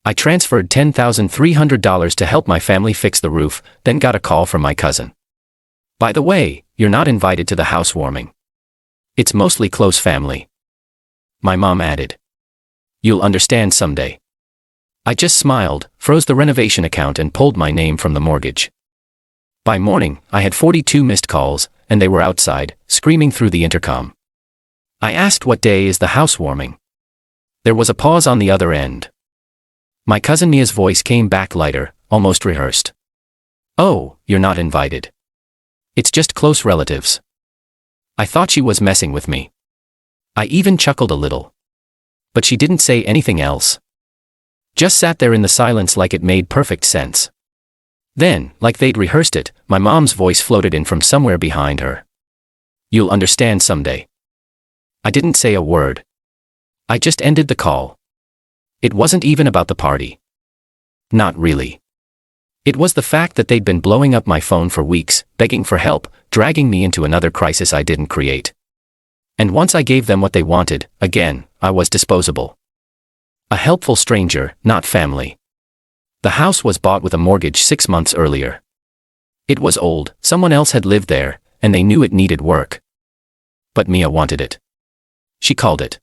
I transferred $10,300 to help my family fix the roof, then got a call from my cousin. By the way, you're not invited to the housewarming. It's mostly close family. My mom added. You'll understand someday. I just smiled, froze the renovation account and pulled my name from the mortgage. By morning, I had 42 missed calls, and they were outside, screaming through the intercom. I asked what day is the housewarming. There was a pause on the other end. My cousin Mia's voice came back lighter, almost rehearsed. Oh, you're not invited. It's just close relatives. I thought she was messing with me. I even chuckled a little. But she didn't say anything else. Just sat there in the silence like it made perfect sense. Then, like they'd rehearsed it, my mom's voice floated in from somewhere behind her. You'll understand someday. I didn't say a word. I just ended the call. It wasn't even about the party. Not really. It was the fact that they'd been blowing up my phone for weeks, begging for help, dragging me into another crisis I didn't create. And once I gave them what they wanted, again, I was disposable. A helpful stranger, not family. The house was bought with a mortgage 6 months earlier. It was old, someone else had lived there, and they knew it needed work. But Mia wanted it. She called it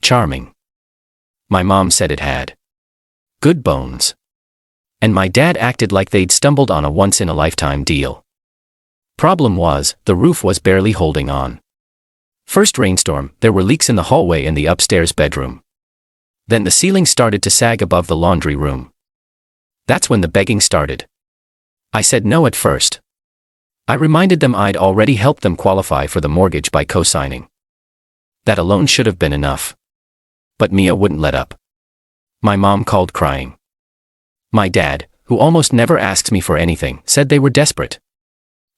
charming. My mom said it had good bones. And my dad acted like they'd stumbled on a once-in-a-lifetime deal. Problem was, the roof was barely holding on. First rainstorm, there were leaks in the hallway and the upstairs bedroom. Then the ceiling started to sag above the laundry room. That's when the begging started. I said no at first. I reminded them I'd already helped them qualify for the mortgage by co-signing. That alone should have been enough. But Mia wouldn't let up. My mom called crying. My dad, who almost never asks me for anything, said they were desperate.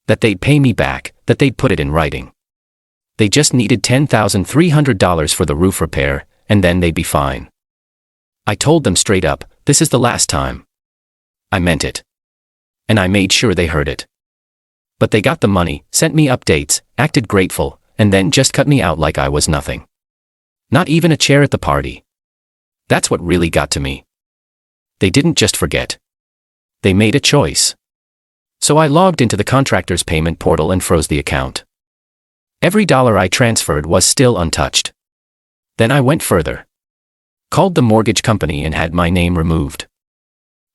That they'd pay me back, that they'd put it in writing. They just needed $10,300 for the roof repair, and then they'd be fine. I told them straight up, this is the last time. I meant it. And I made sure they heard it. But they got the money, sent me updates, acted grateful, and then just cut me out like I was nothing. Not even a chair at the party. That's what really got to me. They didn't just forget. They made a choice. So I logged into the contractor's payment portal and froze the account. Every dollar I transferred was still untouched. Then I went further. Called the mortgage company and had my name removed.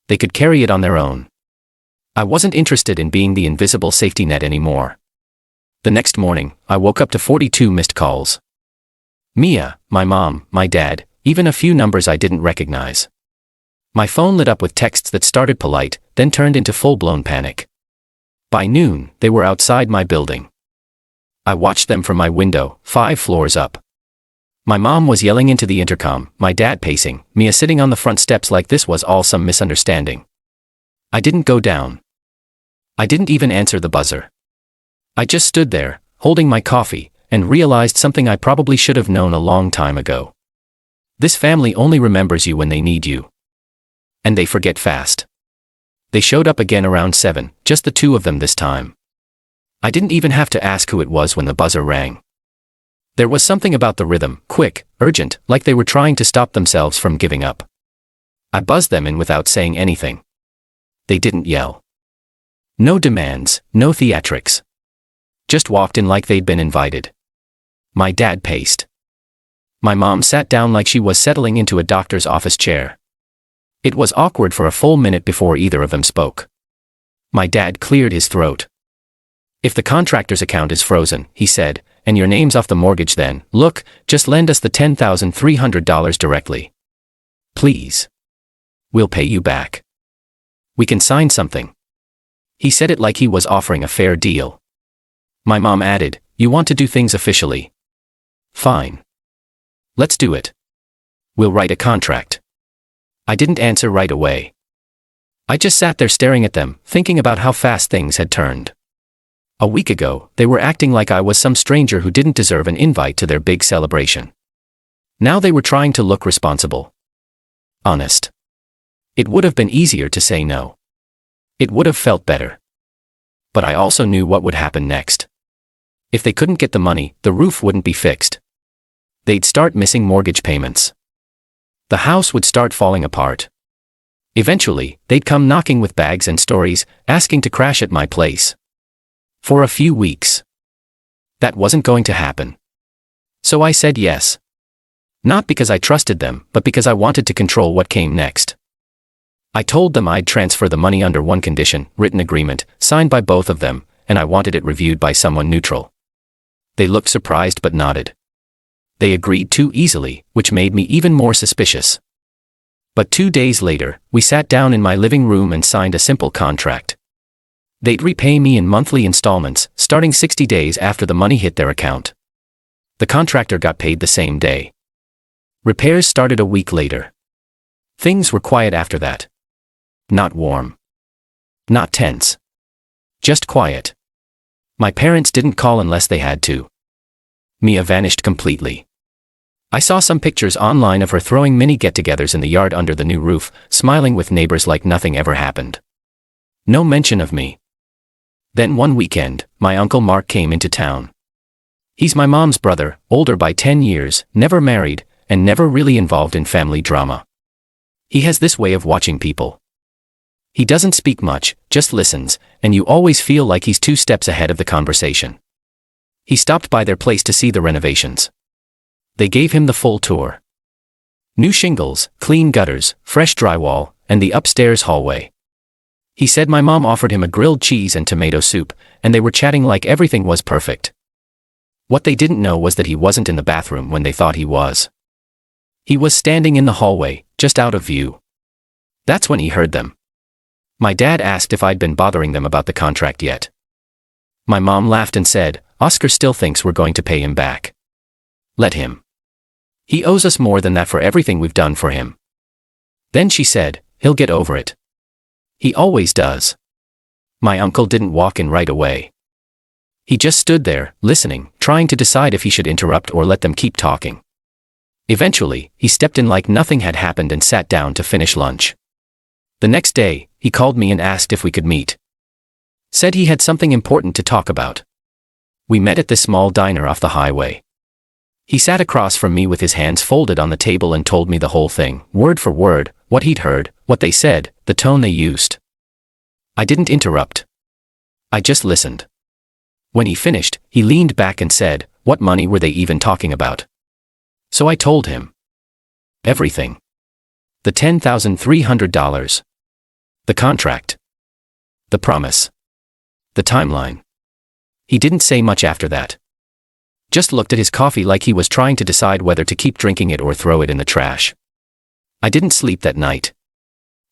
They could carry it on their own. I wasn't interested in being the invisible safety net anymore. The next morning, I woke up to 42 missed calls. Mia, my mom, my dad, even a few numbers I didn't recognize. My phone lit up with texts that started polite, then turned into full-blown panic. By noon, they were outside my building. I watched them from my window, 5 floors up. My mom was yelling into the intercom, my dad pacing, Mia sitting on the front steps like this was all some misunderstanding. I didn't go down. I didn't even answer the buzzer. I just stood there, holding my coffee, and realized something I probably should have known a long time ago. This family only remembers you when they need you. And they forget fast. They showed up again around 7, just the two of them this time. I didn't even have to ask who it was when the buzzer rang. There was something about the rhythm, quick, urgent, like they were trying to stop themselves from giving up. I buzzed them in without saying anything. They didn't yell. No demands, no theatrics. Just walked in like they'd been invited. My dad paced. My mom sat down like she was settling into a doctor's office chair. It was awkward for a full minute before either of them spoke. My dad cleared his throat. If the contractor's account is frozen, he said, and your name's off the mortgage then, look, just lend us the $10,300 directly. Please. We'll pay you back. We can sign something. He said it like he was offering a fair deal. My mom added, you want to do things officially? Fine. Let's do it. We'll write a contract. I didn't answer right away. I just sat there staring at them, thinking about how fast things had turned. A week ago, they were acting like I was some stranger who didn't deserve an invite to their big celebration. Now they were trying to look responsible. Honest. It would have been easier to say no. It would have felt better. But I also knew what would happen next. If they couldn't get the money, the roof wouldn't be fixed. They'd start missing mortgage payments. The house would start falling apart. Eventually, they'd come knocking with bags and stories, asking to crash at my place. For a few weeks. That wasn't going to happen. So I said yes. Not because I trusted them, but because I wanted to control what came next. I told them I'd transfer the money under one condition, written agreement, signed by both of them, and I wanted it reviewed by someone neutral. They looked surprised but nodded. They agreed too easily, which made me even more suspicious. But 2 days later, we sat down in my living room and signed a simple contract. They'd repay me in monthly installments, starting 60 days after the money hit their account. The contractor got paid the same day. Repairs started a week later. Things were quiet after that. Not warm. Not tense. Just quiet. My parents didn't call unless they had to. Mia vanished completely. I saw some pictures online of her throwing mini get-togethers in the yard under the new roof, smiling with neighbors like nothing ever happened. No mention of me. Then one weekend, my Uncle Mark came into town. He's my mom's brother, older by 10 years, never married, and never really involved in family drama. He has this way of watching people. He doesn't speak much, just listens, and you always feel like he's 2 steps ahead of the conversation. He stopped by their place to see the renovations. They gave him the full tour. New shingles, clean gutters, fresh drywall, and the upstairs hallway. He said my mom offered him a grilled cheese and tomato soup, and they were chatting like everything was perfect. What they didn't know was that he wasn't in the bathroom when they thought he was. He was standing in the hallway, just out of view. That's when he heard them. My dad asked if I'd been bothering them about the contract yet. My mom laughed and said, "Oscar still thinks we're going to pay him back. Let him. He owes us more than that for everything we've done for him." Then she said, "He'll get over it. He always does." My uncle didn't walk in right away. He just stood there, listening, trying to decide if he should interrupt or let them keep talking. Eventually, he stepped in like nothing had happened and sat down to finish lunch. The next day, he called me and asked if we could meet. Said he had something important to talk about. We met at this small diner off the highway. He sat across from me with his hands folded on the table and told me the whole thing, word for word, what he'd heard, what they said, the tone they used. I didn't interrupt. I just listened. When he finished, he leaned back and said, "What money were they even talking about?" So I told him. Everything. The $10,300. The contract. The promise. The timeline. He didn't say much after that. Just looked at his coffee like he was trying to decide whether to keep drinking it or throw it in the trash. I didn't sleep that night.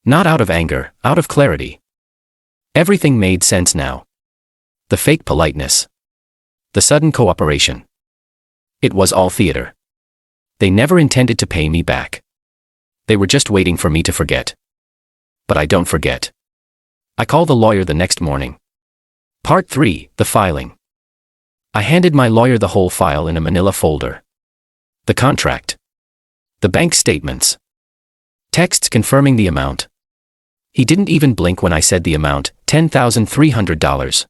Not out of anger, out of clarity. Everything made sense now. The fake politeness. The sudden cooperation. It was all theater. They never intended to pay me back. They were just waiting for me to forget. But I don't forget. I called the lawyer the next morning. Part 3, the filing. I handed my lawyer the whole file in a manila folder. The contract. The bank statements. Texts confirming the amount. He didn't even blink when I said the amount, $10,300.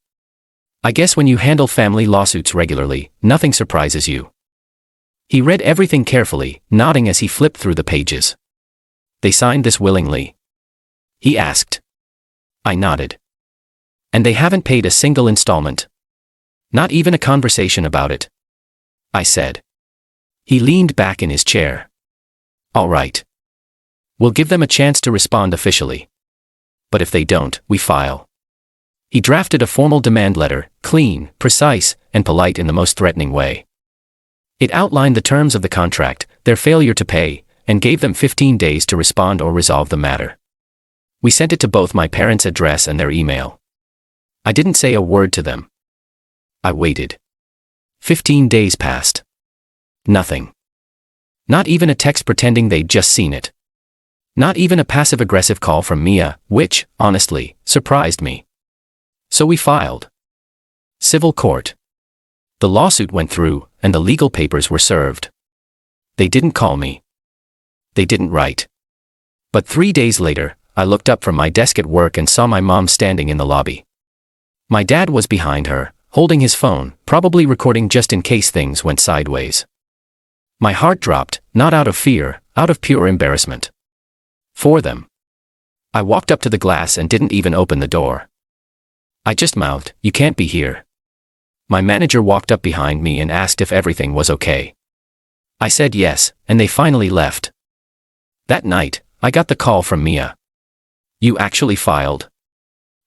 I guess when you handle family lawsuits regularly, nothing surprises you. He read everything carefully, nodding as he flipped through the pages. "They signed this willingly?" he asked. I nodded. "And they haven't paid a single installment? Not even a conversation about it?" I said. He leaned back in his chair. "All right. We'll give them a chance to respond officially. But if they don't, we file." He drafted a formal demand letter, clean, precise, and polite in the most threatening way. It outlined the terms of the contract, their failure to pay, and gave them 15 days to respond or resolve the matter. We sent it to both my parents' address and their email. I didn't say a word to them. I waited. 15 days passed. Nothing. Not even a text pretending they'd just seen it. Not even a passive-aggressive call from Mia, which, honestly, surprised me. So we filed. Civil court. The lawsuit went through, and the legal papers were served. They didn't call me. They didn't write. But 3 days later, I looked up from my desk at work and saw my mom standing in the lobby. My dad was behind her, holding his phone, probably recording just in case things went sideways. My heart dropped, not out of fear, out of pure embarrassment. For them. I walked up to the glass and didn't even open the door. I just mouthed, "You can't be here." My manager walked up behind me and asked if everything was okay. I said yes, and they finally left. That night, I got the call from Mia. "You actually filed?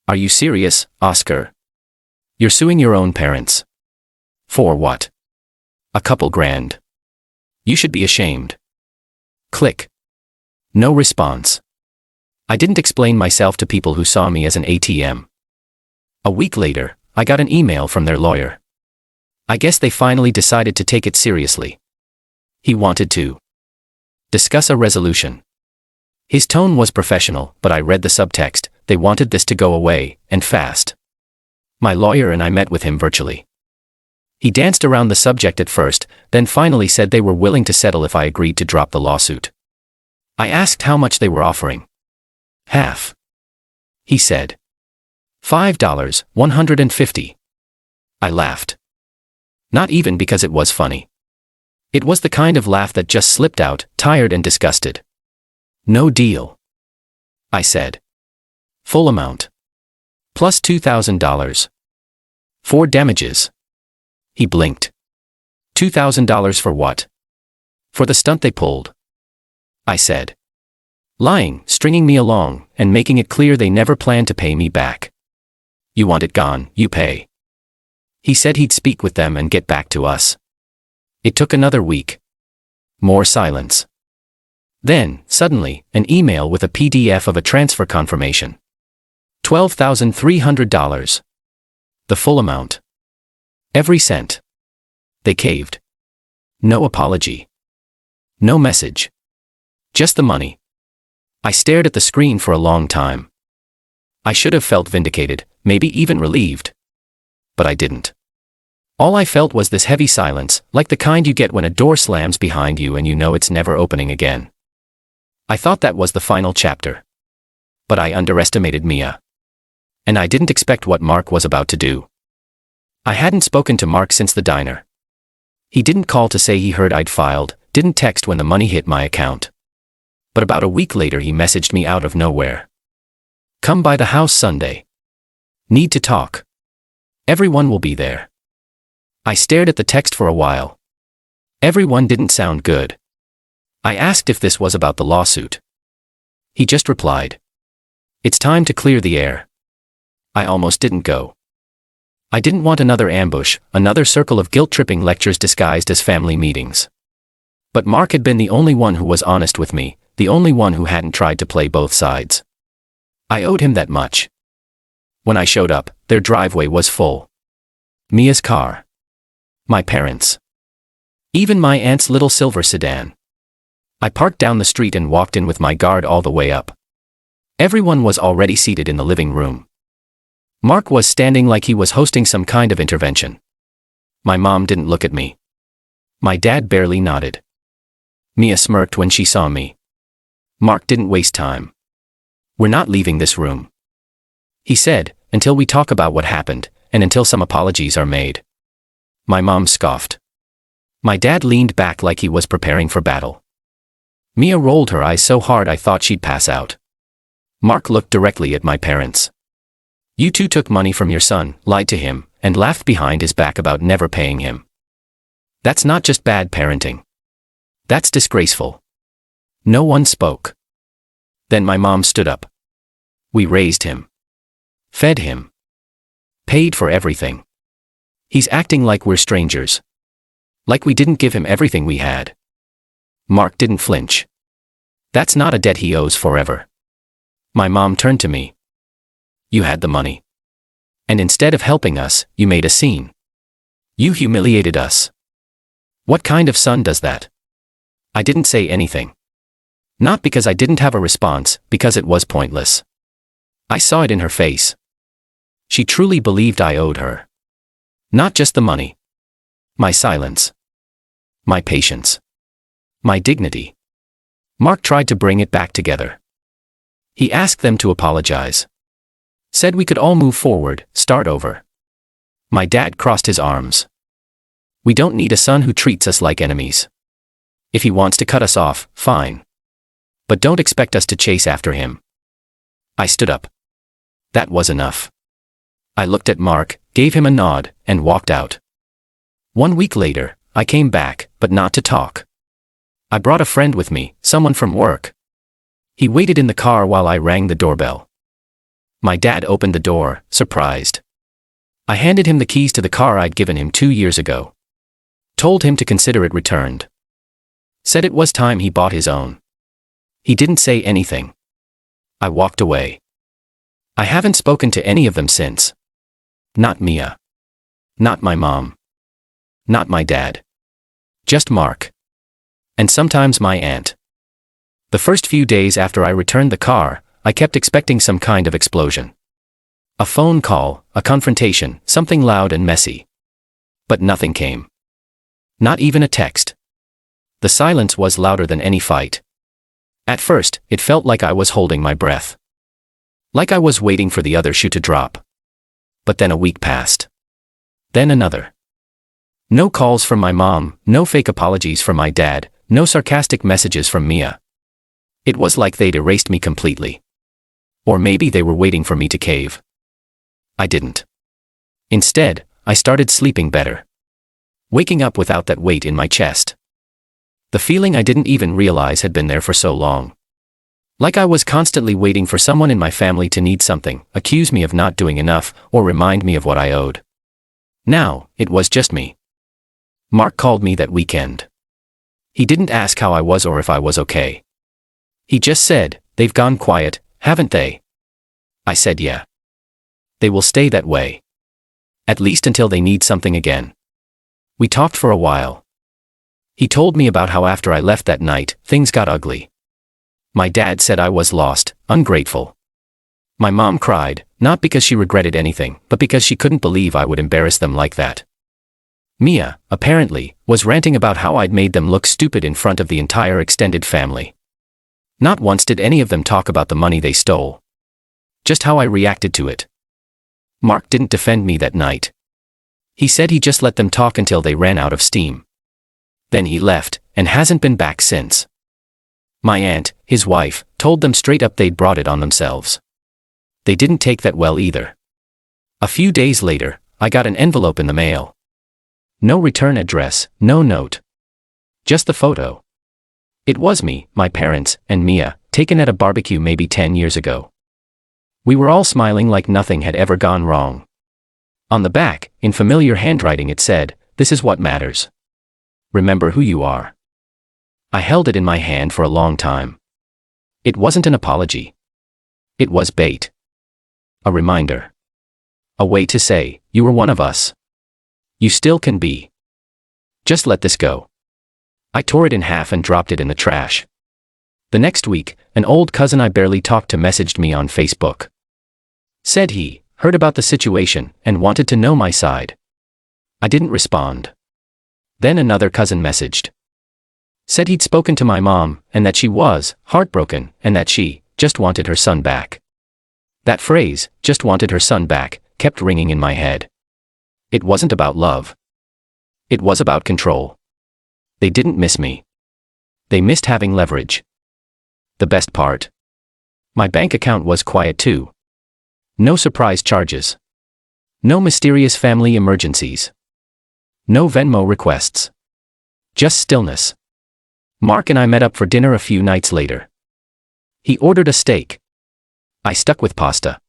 Are you serious, Oscar? You're suing your own parents. For what? A couple grand. You should be ashamed." Click. No response. I didn't explain myself to people who saw me as an ATM. A week later, I got an email from their lawyer. I guess they finally decided to take it seriously. He wanted to discuss a resolution. His tone was professional, but I read the subtext. They wanted this to go away, and fast. My lawyer and I met with him virtually. He danced around the subject at first, then finally said they were willing to settle if I agreed to drop the lawsuit. I asked how much they were offering. "Half." He said. $5, $150. I laughed. Not even because it was funny. It was the kind of laugh that just slipped out, tired and disgusted. "No deal," I said. "Full amount. Plus $2,000. For damages." He blinked. $2,000 for what? For the stunt they pulled. I said. Lying, stringing me along, and making it clear they never planned to pay me back. "You want it gone, you pay." He said he'd speak with them and get back to us. It took another week. More silence. Then, suddenly, an email with a PDF of a transfer confirmation. $12,300. The full amount. Every cent. They caved. No apology. No message. Just the money. I stared at the screen for a long time. I should have felt vindicated, maybe even relieved. But I didn't. All I felt was this heavy silence, like the kind you get when a door slams behind you and you know it's never opening again. I thought that was the final chapter. But I underestimated Mia. And I didn't expect what Mark was about to do. I hadn't spoken to Mark since the diner. He didn't call to say he heard I'd filed, didn't text when the money hit my account. But about a week later he messaged me out of nowhere. "Come by the house Sunday. Need to talk. Everyone will be there." I stared at the text for a while. Everyone didn't sound good. I asked if this was about the lawsuit. He just replied, "It's time to clear the air." I almost didn't go. I didn't want another ambush, another circle of guilt-tripping lectures disguised as family meetings. But Mark had been the only one who was honest with me, the only one who hadn't tried to play both sides. I owed him that much. When I showed up, their driveway was full. Mia's car. My parents'. Even my aunt's little silver sedan. I parked down the street and walked in with my guard all the way up. Everyone was already seated in the living room. Mark was standing like he was hosting some kind of intervention. My mom didn't look at me. My dad barely nodded. Mia smirked when she saw me. Mark didn't waste time. "We're not leaving this room," he said, "until we talk about what happened, and until some apologies are made." My mom scoffed. My dad leaned back like he was preparing for battle. Mia rolled her eyes so hard I thought she'd pass out. Mark looked directly at my parents. "You two took money from your son, lied to him, and laughed behind his back about never paying him. That's not just bad parenting. That's disgraceful." No one spoke. Then my mom stood up. "We raised him. Fed him. Paid for everything. He's acting like we're strangers. Like we didn't give him everything we had." Mark didn't flinch. "That's not a debt he owes forever." My mom turned to me. "You had the money. And instead of helping us, you made a scene. You humiliated us. What kind of son does that?" I didn't say anything. Not because I didn't have a response, because it was pointless. I saw it in her face. She truly believed I owed her. Not just the money. My silence. My patience. My dignity. Mark tried to bring it back together. He asked them to apologize. Said we could all move forward, start over. My dad crossed his arms. "We don't need a son who treats us like enemies. If he wants to cut us off, fine. But don't expect us to chase after him." I stood up. That was enough. I looked at Mark, gave him a nod, and walked out. 1 week later, I came back, but not to talk. I brought a friend with me, someone from work. He waited in the car while I rang the doorbell. My dad opened the door, surprised. I handed him the keys to the car I'd given him 2 years ago. Told him to consider it returned. Said it was time he bought his own. He didn't say anything. I walked away. I haven't spoken to any of them since. Not Mia. Not my mom. Not my dad. Just Mark. And sometimes my aunt. The first few days after I returned the car, I kept expecting some kind of explosion. A phone call, a confrontation, something loud and messy. But nothing came. Not even a text. The silence was louder than any fight. At first, it felt like I was holding my breath. Like I was waiting for the other shoe to drop. But then a week passed. Then another. No calls from my mom, no fake apologies from my dad, no sarcastic messages from Mia. It was like they'd erased me completely. Or maybe they were waiting for me to cave. I didn't. Instead, I started sleeping better. Waking up without that weight in my chest. The feeling I didn't even realize had been there for so long. Like I was constantly waiting for someone in my family to need something, accuse me of not doing enough, or remind me of what I owed. Now, it was just me. Mark called me that weekend. He didn't ask how I was or if I was okay. He just said, "They've gone quiet, haven't they?" I said yeah. They will stay that way. At least until they need something again. We talked for a while. He told me about how after I left that night, things got ugly. My dad said I was lost, ungrateful. My mom cried, not because she regretted anything, but because she couldn't believe I would embarrass them like that. Mia, apparently, was ranting about how I'd made them look stupid in front of the entire extended family. Not once did any of them talk about the money they stole. Just how I reacted to it. Mark didn't defend me that night. He said he just let them talk until they ran out of steam. Then he left, and hasn't been back since. My aunt, his wife, told them straight up they'd brought it on themselves. They didn't take that well either. A few days later, I got an envelope in the mail. No return address, no note. Just the photo. It was me, my parents, and Mia, taken at a barbecue maybe 10 years ago. We were all smiling like nothing had ever gone wrong. On the back, in familiar handwriting it said, "This is what matters. Remember who you are." I held it in my hand for a long time. It wasn't an apology. It was bait. A reminder. A way to say, you were one of us. You still can be. Just let this go. I tore it in half and dropped it in the trash. The next week, an old cousin I barely talked to messaged me on Facebook. Said he heard about the situation and wanted to know my side. I didn't respond. Then another cousin messaged. Said he'd spoken to my mom, and that she was heartbroken, and that she just wanted her son back. That phrase, "just wanted her son back," kept ringing in my head. It wasn't about love. It was about control. They didn't miss me. They missed having leverage. The best part? My bank account was quiet too. No surprise charges. No mysterious family emergencies. No Venmo requests. Just stillness. Mark and I met up for dinner a few nights later. He ordered a steak. I stuck with pasta.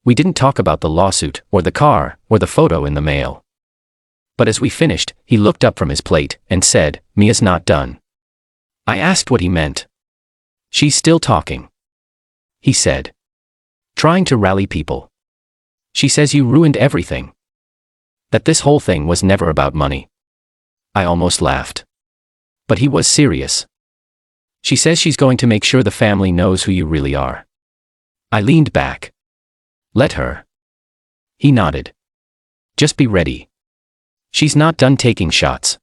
We didn't talk about the lawsuit, or the car, or the photo in the mail. But as we finished, he looked up from his plate and said, "Mia's not done." I asked what he meant. "She's still talking," he said. "Trying to rally people. She says you ruined everything. That this whole thing was never about money." I almost laughed. But he was serious. "She says she's going to make sure the family knows who you really are." I leaned back. "Let her." He nodded. "Just be ready. She's not done taking shots."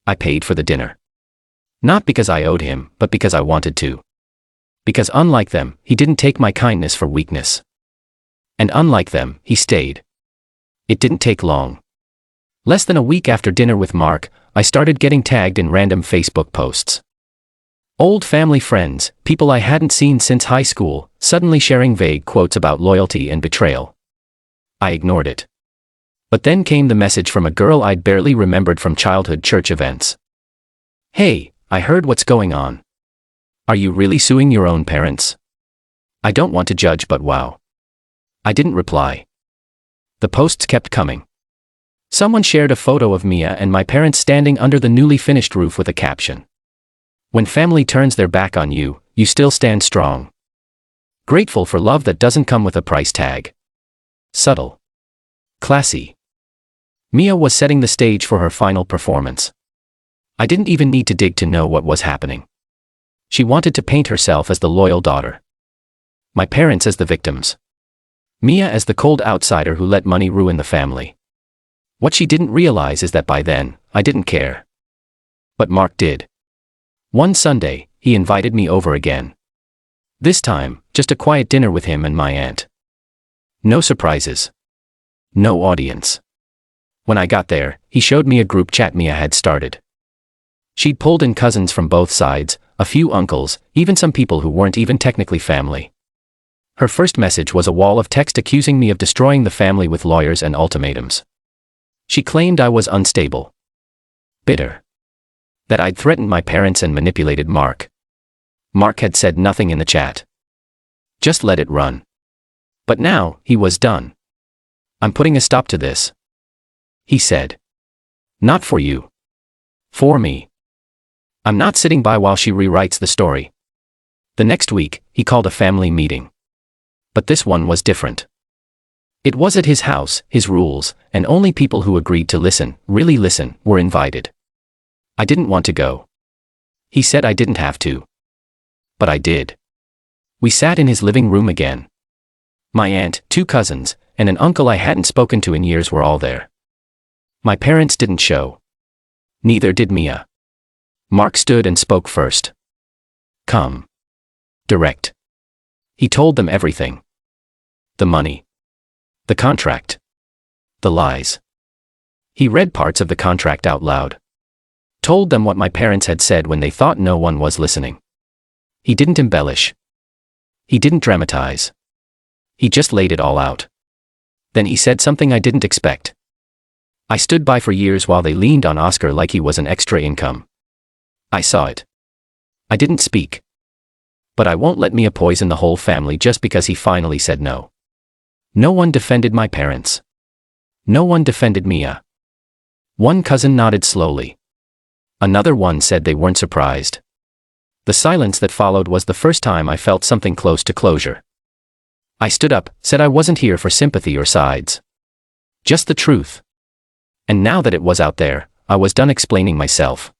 I paid for the dinner. Not because I owed him, but because I wanted to. Because unlike them, he didn't take my kindness for weakness. And unlike them, he stayed. It didn't take long. Less than a week after dinner with Mark, I started getting tagged in random Facebook posts. Old family friends, people I hadn't seen since high school, suddenly sharing vague quotes about loyalty and betrayal. I ignored it. But then came the message from a girl I'd barely remembered from childhood church events. "Hey, I heard what's going on. Are you really suing your own parents? I don't want to judge, but wow." I didn't reply. The posts kept coming. Someone shared a photo of Mia and my parents standing under the newly finished roof with a caption. "When family turns their back on you, you still stand strong. Grateful for love that doesn't come with a price tag." Subtle. Classy. Mia was setting the stage for her final performance. I didn't even need to dig to know what was happening. She wanted to paint herself as the loyal daughter. My parents as the victims. Mia as the cold outsider who let money ruin the family. What she didn't realize is that by then, I didn't care. But Mark did. One Sunday, he invited me over again. This time, just a quiet dinner with him and my aunt. No surprises. No audience. When I got there, he showed me a group chat Mia had started. She'd pulled in cousins from both sides, a few uncles, even some people who weren't even technically family. Her first message was a wall of text accusing me of destroying the family with lawyers and ultimatums. She claimed I was unstable. Bitter. That I'd threatened my parents and manipulated Mark. Mark had said nothing in the chat. Just let it run. But now, he was done. "I'm putting a stop to this," he said. "Not for you. For me. I'm not sitting by while she rewrites the story." The next week, he called a family meeting. But this one was different. It was at his house, his rules, and only people who agreed to listen, really listen, were invited. I didn't want to go. He said I didn't have to. But I did. We sat in his living room again. My aunt, 2 cousins, and an uncle I hadn't spoken to in years were all there. My parents didn't show. Neither did Mia. Mark stood and spoke first. Calm. Direct. He told them everything. The money. The contract. The lies. He read parts of the contract out loud. Told them what my parents had said when they thought no one was listening. He didn't embellish. He didn't dramatize. He just laid it all out. Then he said something I didn't expect. I stood by for years while they leaned on Oscar like he was an extra income. I saw it. I didn't speak. But I won't let Mia poison the whole family just because he finally said no. No one defended my parents. No one defended Mia. One cousin nodded slowly. Another one said they weren't surprised. The silence that followed was the first time I felt something close to closure. I stood up, said I wasn't here for sympathy or sides. Just the truth. And now that it was out there, I was done explaining myself.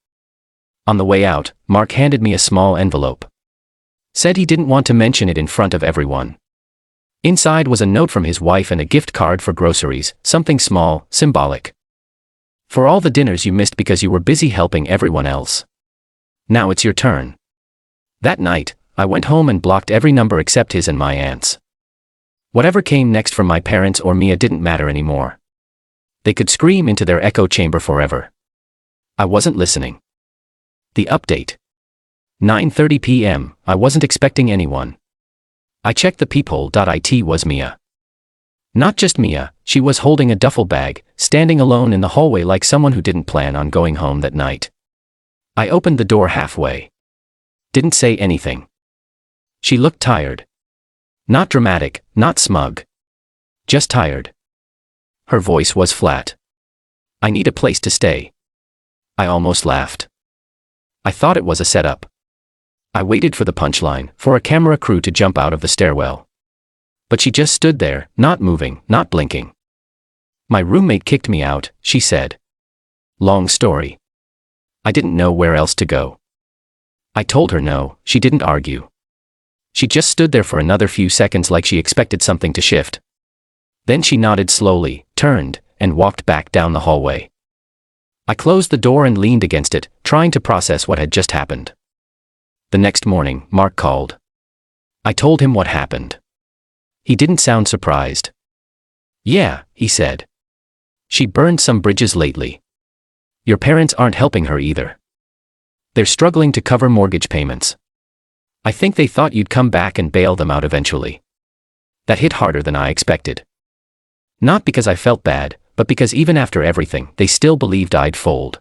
On the way out, Mark handed me a small envelope. Said he didn't want to mention it in front of everyone. Inside was a note from his wife and a gift card for groceries, something small, symbolic. For all the dinners you missed because you were busy helping everyone else. Now it's your turn. That night, I went home and blocked every number except his and my aunt's. Whatever came next from my parents or Mia didn't matter anymore. They could scream into their echo chamber forever. I wasn't listening. The update. 9:30 p.m., I wasn't expecting anyone. I checked the peephole. It was Mia. Not just Mia, she was holding a duffel bag, standing alone in the hallway like someone who didn't plan on going home that night. I opened the door halfway. Didn't say anything. She looked tired. Not dramatic, not smug. Just tired. Her voice was flat. "I need a place to stay." I almost laughed. I thought it was a setup. I waited for the punchline, for a camera crew to jump out of the stairwell. But she just stood there, not moving, not blinking. "My roommate kicked me out," she said. Long story. I didn't know where else to go. I told her no, she didn't argue. She just stood there for another few seconds like she expected something to shift. Then she nodded slowly, turned, and walked back down the hallway. I closed the door and leaned against it, trying to process what had just happened. The next morning, Mark called. I told him what happened. He didn't sound surprised. "Yeah," he said. "She burned some bridges lately. Your parents aren't helping her either." They're struggling to cover mortgage payments. I think they thought you'd come back and bail them out eventually. That hit harder than I expected. Not because I felt bad, but because even after everything, they still believed I'd fold.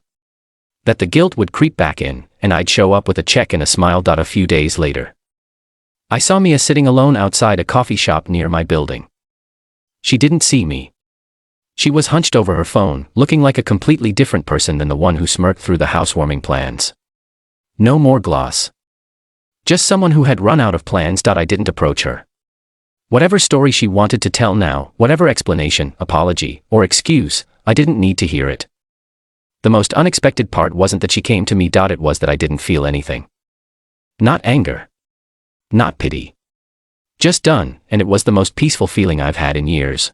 That the guilt would creep back in, and I'd show up with a check and a smile. A few days later, I saw Mia sitting alone outside a coffee shop near my building. She didn't see me. She was hunched over her phone, looking like a completely different person than the one who smirked through the housewarming plans. No more gloss. Just someone who had run out of plans. I didn't approach her. Whatever story she wanted to tell now, whatever explanation, apology, or excuse, I didn't need to hear it. The most unexpected part wasn't that she came to me. It was that I didn't feel anything. Not anger. Not pity. Just done, and it was the most peaceful feeling I've had in years.